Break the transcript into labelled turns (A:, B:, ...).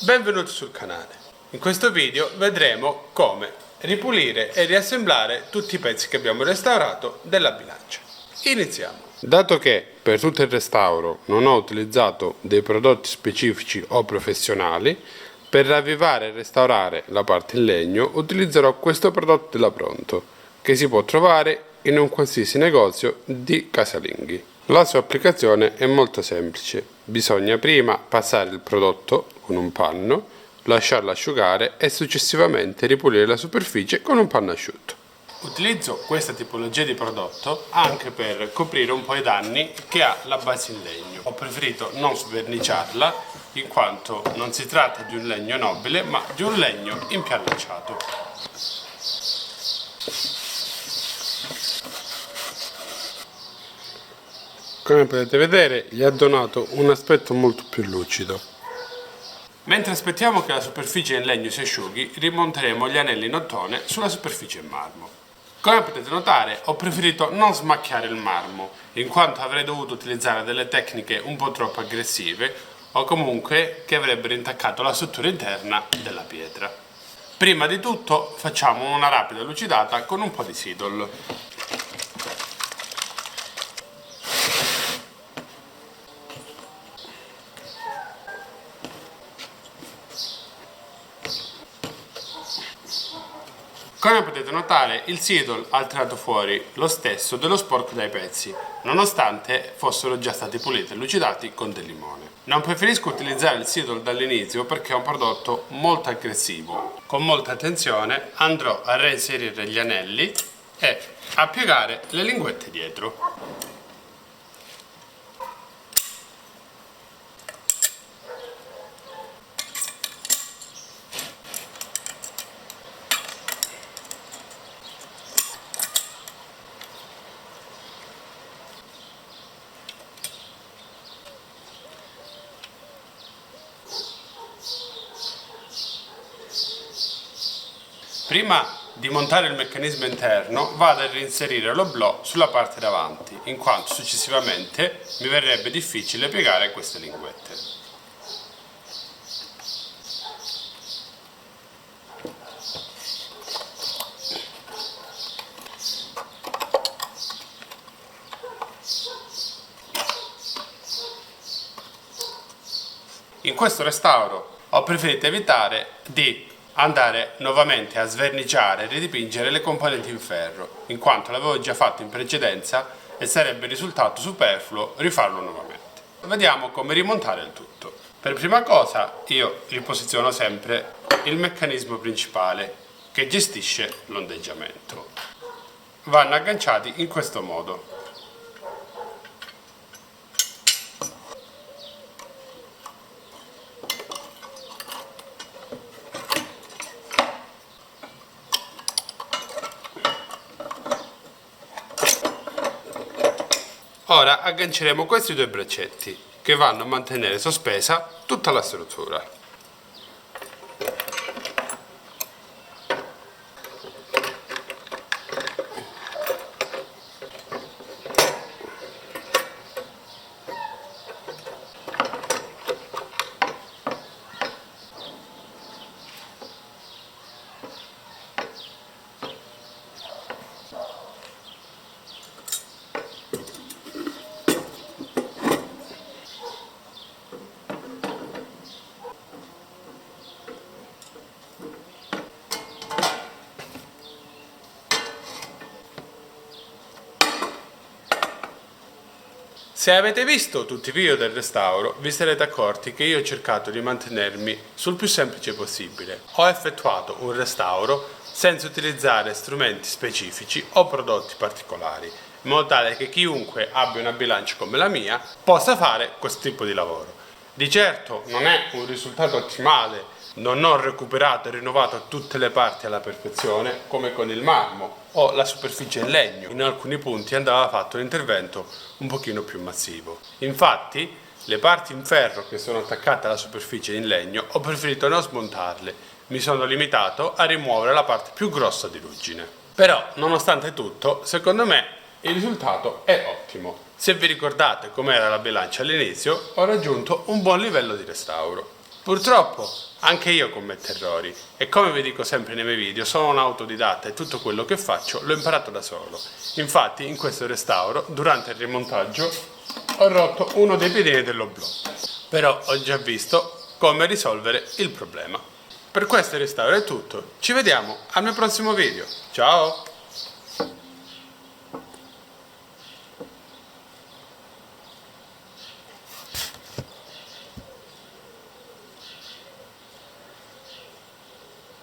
A: Benvenuti sul canale. In questo video vedremo come ripulire e riassemblare tutti i pezzi che abbiamo restaurato della bilancia. Iniziamo. Dato che per tutto il restauro non ho utilizzato dei prodotti specifici o professionali, per ravvivare e restaurare la parte in legno utilizzerò questo prodotto della Pronto, che si può trovare in un qualsiasi negozio di casalinghi. La sua applicazione è molto semplice. Bisogna prima passare il prodotto con un panno, lasciarlo asciugare e successivamente ripulire la superficie con un panno asciutto. Utilizzo questa tipologia di prodotto anche per coprire un po' i danni che ha la base in legno. Ho preferito non sverniciarla in quanto non si tratta di un legno nobile ma di un legno impiallacciato. Come potete vedere gli ha donato un aspetto molto più lucido. Mentre aspettiamo che la superficie in legno si asciughi, rimonteremo gli anelli in ottone sulla superficie in marmo. Come potete notare, ho preferito non smacchiare il marmo, in quanto avrei dovuto utilizzare delle tecniche un po' troppo aggressive o comunque che avrebbero intaccato la struttura interna della pietra. Prima di tutto facciamo una rapida lucidata con un po' di Sidol. Come potete notare, il Sidol ha tirato fuori lo stesso dello sporco dai pezzi, nonostante fossero già stati puliti e lucidati con del limone. Non preferisco utilizzare il Sidol dall'inizio perché è un prodotto molto aggressivo. Con molta attenzione andrò a reinserire gli anelli e a piegare le linguette dietro. Prima di montare il meccanismo interno vado a reinserire l'oblò sulla parte davanti, in quanto successivamente mi verrebbe difficile piegare queste linguette. In questo restauro ho preferito evitare di andare nuovamente a sverniciare e ridipingere le componenti in ferro, in quanto l'avevo già fatto in precedenza e sarebbe risultato superfluo rifarlo nuovamente. Vediamo come rimontare il tutto. Per prima cosa io riposiziono sempre il meccanismo principale che gestisce l'ondeggiamento. Vanno agganciati in questo modo. Ora agganceremo questi due braccetti che vanno a mantenere sospesa tutta la struttura. Se avete visto tutti i video del restauro, vi sarete accorti che io ho cercato di mantenermi sul più semplice possibile. Ho effettuato un restauro senza utilizzare strumenti specifici o prodotti particolari, in modo tale che chiunque abbia una bilancia come la mia possa fare questo tipo di lavoro. Di certo non è un risultato ottimale, non ho recuperato e rinnovato tutte le parti alla perfezione come con il marmo o la superficie in legno. In alcuni punti andava fatto un intervento un pochino più massivo. Infatti le parti in ferro che sono attaccate alla superficie in legno ho preferito non smontarle, mi sono limitato a rimuovere la parte più grossa di ruggine. Però nonostante tutto, secondo me il risultato è ottimo. Se vi ricordate com'era la bilancia all'inizio, ho raggiunto un buon livello di restauro. Purtroppo anche io commetto errori e come vi dico sempre nei miei video sono un autodidatta e tutto quello che faccio l'ho imparato da solo. Infatti in questo restauro durante il rimontaggio ho rotto uno dei piedini dell'oblò, però ho già visto come risolvere il problema. Per questo restauro è tutto, ci vediamo al mio prossimo video, ciao!